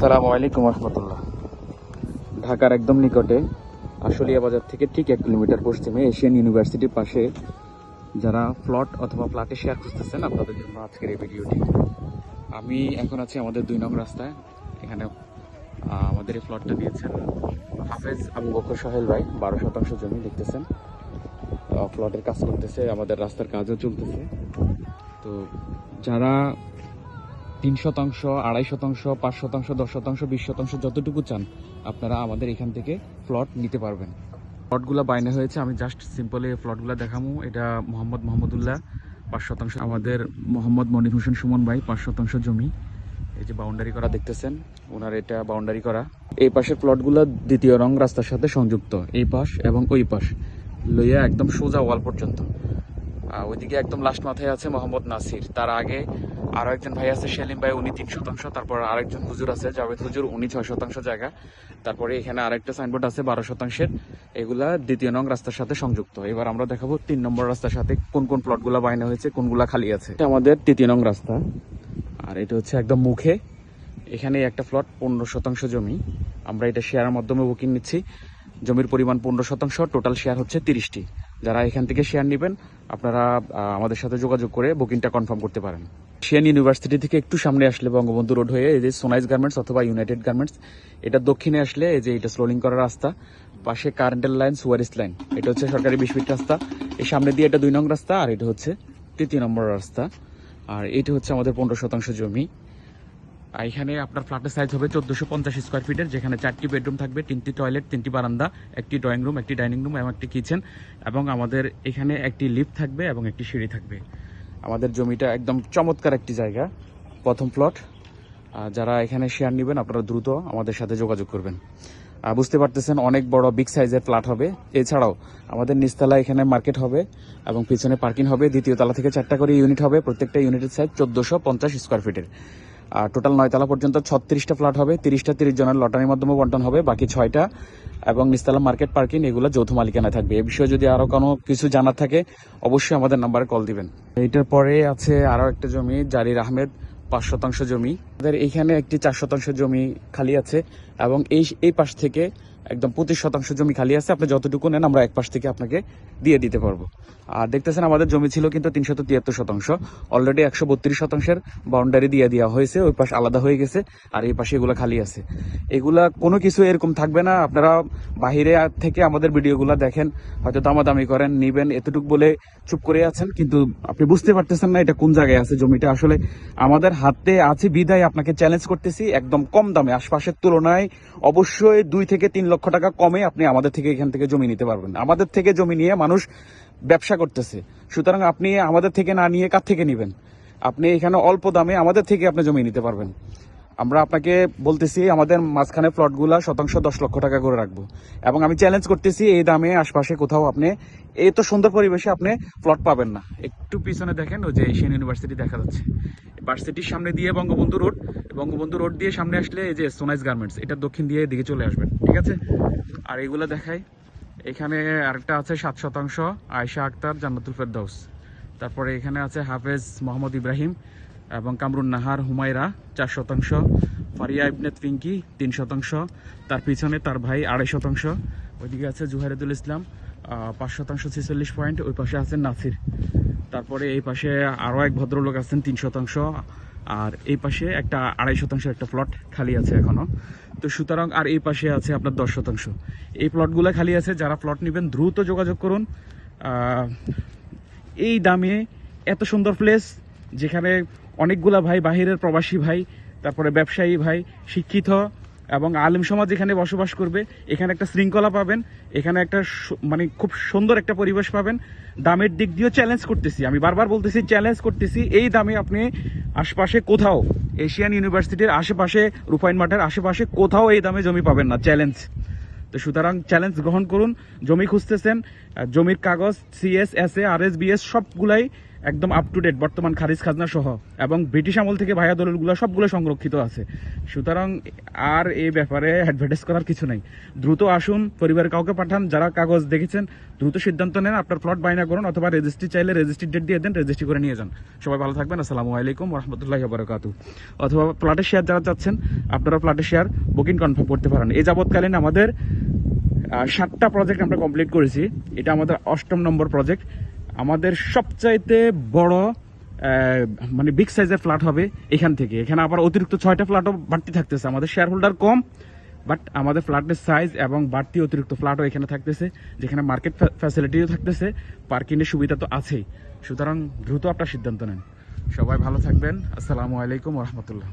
আসসালামু আলাইকুম রহমতুল্লাহ। ঢাকার একদম নিকটে আশুলিয়া বাজার থেকে ঠিক 1 কিলোমিটার পশ্চিমে এশিয়ান ইউনিভার্সিটির পাশে যারা প্লট অথবা ফ্ল্যাটে শেয়ার খুঁজতেছেন আপনাদের জন্য আজকের এই ভিডিওটি। আমি এখন আছি আমাদের 2 নং রাস্তায়। এখানে আমাদের এই প্লটটা নিয়েছেন হাফেজ আবু বকর সোহেল ভাই। 12 শতাংশ জমি দেখতেছেন, প্লটের কাজ করতেছে, আমাদের রাস্তার কাজও চলতেছে। তো যারা 3 শতাংশ, 2.5 শতাংশ, 5 শতাংশ, 10 শতাংশ, 20 শতাংশ যতটুকু চান আপনারা আমাদের এখান থেকে প্লট নিতে পারবেন। প্লটগুলো বাইনে হয়েছে, আমি জাস্ট সিম্পলি প্লটগুলো দেখামু। এটা মোহাম্মদুল্লাহ 5 শতাংশ, আমাদের মোহাম্মদ মনির হোসেন সুমন ভাই 5 শতাংশ জমি। এই যে বাউন্ডারি করা দেখতেছেন, ওনার এটা বাউন্ডারি করা। এই পাশের প্লটগুলো দ্বিতীয় রং রাস্তার সাথে সংযুক্ত, এই পাশ এবং ওই পাশ লইয়া একদম সোজা ওয়াল পর্যন্ত। ওইদিকে একদম লাস্ট মাথায় আছে মোহাম্মদ নাসির, তার আগে আরো একজন ভাই আছে সেলিম ভাই, উনি 3 শতাংশ। তারপর আরেকজন হুজুর আছে জাভেদ হুজুর, উনি 6 শতাংশ জায়গা। তারপরে এখানে আরেকটা সাইনবোর্ড আছে 12 শতাংশের, এগুলা দ্বিতীয় নং রাস্তার সাথে সংযুক্ত। এবার আমরা দেখাবো 3 নম্বর রাস্তার সাথে কোন কোন প্লটগুলা বাইনা হয়েছে, কোনগুলা খালি আছে। এটা আমাদের 3 নং রাস্তা, আর এটা হচ্ছে একদম মুখে। এখানে একটা প্লট 15 শতাংশ জমি, আমরা এটা শেয়ারের মাধ্যমে বুকিং নিচ্ছি। জমির পরিমাণ 15 শতাংশ, টোটাল শেয়ার হচ্ছে 30টি। যারা এখান থেকে শেয়ার নেবেন আপনারা আমাদের সাথে যোগাযোগ করে বুকিংটা কনফার্ম করতে পারেন। এশিয়ান ইউনিভার্সিটি থেকে একটু সামনে আসলে বঙ্গবন্ধু রোড হয়ে এই যে সোনাইজ গার্মেন্টস অথবা ইউনাইটেড গার্মেন্টস, এটা দক্ষিণে আসলে এই যে এটা স্লোলিং করা রাস্তা, পাশে কারেন্টের লাইন, সুয়ারিস লাইন, এটা হচ্ছে সরকারি 20 ফিট রাস্তা। এই সামনে দিয়ে এটা 2 নং রাস্তা, আর এটা হচ্ছে 3 নম্বর রাস্তা। আর এটা হচ্ছে আমাদের 15 শতাংশ জমি। এখানে আপনার ফ্ল্যাটের সাইজ হবে 1450 স্কোয়ার ফিটের, যেখানে 4টি বেডরুম থাকবে, 3টি টয়লেট, 3টি বারান্দা, 1টি ড্রয়িং রুম, 1টি ডাইনিং রুম এবং 1টি কিচেন, এবং আমাদের এখানে 1টি লিফট থাকবে এবং 1টি সিঁড়ি থাকবে। আমাদের জমিটা একদম চমৎকার একটি জায়গা, প্রথম প্লট। যারা এখানে শেয়ার নেবেন আপনারা দ্রুত আমাদের সাথে যোগাযোগ করবেন। বুঝতে পারতেছেন অনেক বড় বিগ সাইজের ফ্ল্যাট হবে। এছাড়াও আমাদের নিচতলা এখানে মার্কেট হবে এবং পিছনে পার্কিং হবে। দ্বিতীয় তলা থেকে 4টা করে ইউনিট হবে, প্রত্যেকটা ইউনিটের সাইজ 1450 স্কোয়ার ফিটের। টোটাল 9 তলা পর্যন্ত 36টা ফ্ল্যাট হবে, 30টা 30 জনের লটারির মাধ্যমে বন্টন হবে, বাকি 6টা এবং নিচতলা মার্কেট পার্কিং এগুলো যৌথ মালিকানায় থাকবে। এই বিষয়ে যদি আরো কোনো কিছু জানার থাকে অবশ্যই আমাদের নাম্বারে কল দিবেন। এইটার পরে আছে আরো একটা জমি, জারির আহমেদ 5 শতাংশ জমি। আমাদের এইখানে একটি 4 শতাংশ জমি খালি আছে এবং এই পাশ থেকে একদম 25 শতাংশ জমি খালি আছে। আপনি যতটুকু নেন আমরা এক পাশ থেকে আপনাকে দিয়ে দিতে পারবো। আর দেখতেছেন আমাদের জমি ছিল কিন্তু 373 শতাংশ, অলরেডি 132 শতাংশের বাউন্ডারি দিয়ে দেওয়া হয়েছে, ওই পাশ আলাদা হয়ে গেছে আর এই পাশে এগুলা খালি আছে। এগুলা কোনো কিছু এরকম থাকবে না। আপনারা বাহিরে থেকে আমাদের ভিডিওগুলো দেখেন, হয়তো দামাদামি করেন, নিবেন, এতটুকু বলে চুপ করে আছেন, কিন্তু আপনি বুঝতে পারতেছেন না এটা কোন জায়গায় আছে জমিটা। আসলে আমাদের হাতে আছে বিদায় আপনাকে চ্যালেঞ্জ করতেছি, একদম কম দামে আশপাশের তুলনায় অবশ্যই 2 থেকে 3 লক্ষ টাকা কমে আপনি আমাদের থেকে এখান থেকে জমি নিতে পারবেন। আমাদের থেকে জমি নিয়ে মানুষ ব্যবসা করতেছে, সুতরাং আপনি আমাদের থেকে না নিয়ে কার থেকে নেবেন? আপনি এখানে অল্প দামে আমাদের থেকে আপনি জমি নিতে পারবেন। আমরা আপনাকে বলতেছি আমাদের মাঝখানে প্লটগুলা শতাংশ 10 লক্ষ টাকা করে রাখবো, এবং আমি চ্যালেঞ্জ করতেছি এই দামে আশপাশে কোথাও আপনি এই তো সুন্দর পরিবেশে আপনি প্লট পাবেন না। একটু পিছনে দেখেন, ওই যে এশিয়ান ইউনিভার্সিটি দেখা যাচ্ছে, ভার্সিটির সামনে দিয়ে বঙ্গবন্ধু রোড দিয়ে সামনে আসলে এই যে সোনাইজ গার্মেন্টস, এটা দক্ষিণ দিয়ে এদিকে চলে আসবেন, ঠিক আছে? আর এগুলো দেখাই, এখানে আরেকটা আছে 7 শতাংশ আয়েশা আক্তার জান্নাতুল ফেরদাউস। তারপরে এখানে আছে হাফেজ মোহাম্মদ ইব্রাহিম এবং কামরুন নাহার হুমায়রা 4 শতাংশ, ফারিয়া ইবনে পিঙ্কি 3 শতাংশ, তার পিছনে তার ভাই 2.5 শতাংশ, ওইদিকে আছে জুহাইরুল ইসলাম 5 শতাংশ 46 পয়েন্ট, ওই পাশে আছেন নাসির। তারপরে এই পাশে আরও এক ভদ্রলোক আছেন 3 শতাংশ, আর এই পাশে একটা 2.5 শতাংশ একটা প্লট খালি আছে এখনো। তো সুতরাং আর এই পাশে আছে আপনার 10 শতাংশ। এই প্লটগুলো খালি আছে, যারা প্লট নেবেন দ্রুত যোগাযোগ করুন। এই দামে এত সুন্দর প্লেস, যেখানে অনেকগুলা ভাই বাহিরের প্রবাসী ভাই, তারপরে ব্যবসায়ী ভাই, শিক্ষিত এবং আলেম সমাজ এখানে বসবাস করবে। এখানে একটা শৃঙ্খলা পাবেন, এখানে একটা মানে খুব সুন্দর একটা পরিবেশ পাবেন। দামের দিক দিয়েও চ্যালেঞ্জ করতেছি, আমি বারবার বলতেছি চ্যালেঞ্জ করতেছি, এই দামে আপনি আশপাশে কোথাও এশিয়ান ইউনিভার্সিটির আশেপাশে, রুফাইন মাঠের আশেপাশে কোথাও এই দামে জমি পাবেন না। চ্যালেঞ্জ। তো সুতরাং চ্যালেঞ্জ গ্রহণ করুন। জমি খুঁজতেছেন, জমির কাগজ, CS, SA, RS, BS সবগুলাই একদম আপ টু ডেট, বর্তমান খারিজ খাজনা সহ, এবং ব্রিটিশ আমল থেকে ভাইয়া দলিলগুলো সবগুলো সংরক্ষিত আছে। সুতরাং আর এই ব্যাপারে অ্যাডভার্টাইজ করার কিছু নাই। দ্রুত আসুন, পরিবারের কাউকে পাঠান, যারা কাগজ দেখেছেন দ্রুত সিদ্ধান্ত নেন, আপনার প্লট বায়না করুন, অথবা রেজিস্ট্রি চাইলে রেজিস্ট্রি ডেট দিয়ে দেন, রেজিস্ট্রি করে নিয়ে যান। সবাই ভালো থাকবেন, আসসালামু আলাইকুম রহমতুল্লাহি ওয়া বারাকাতুহু। অথবা প্লটের শেয়ার যারা চাচ্ছেন, আপনারা প্লটের শেয়ার বুকিং কনফার্ম করতে পারেন। এই যাবৎকালীন আমাদের 7টা প্রজেক্ট আমরা কমপ্লিট করেছি। এটা আমাদের 8ম নম্বর প্রজেক্ট। আমাদের সবচাইতে বড় মানে বিগ সাইজের ফ্ল্যাট হবে এখান থেকে। এখানে আবার অতিরিক্ত 6টা ফ্ল্যাটও বাড়তি থাকতেছে। আমাদের শেয়ার হোল্ডার কম, বাট আমাদের ফ্ল্যাটের সাইজ এবং বাড়তি অতিরিক্ত ফ্ল্যাটও এখানে থাকতেছে, যেখানে মার্কেট ফ্যাসিলিটিও থাকতেছে, পার্কিংয়ের সুবিধা তো আছেই। সুতরাং দ্রুত আপনার সিদ্ধান্ত নেন। সবাই ভালো থাকবেন, আসসালামু আলাইকুম রহমতুল্লাহ।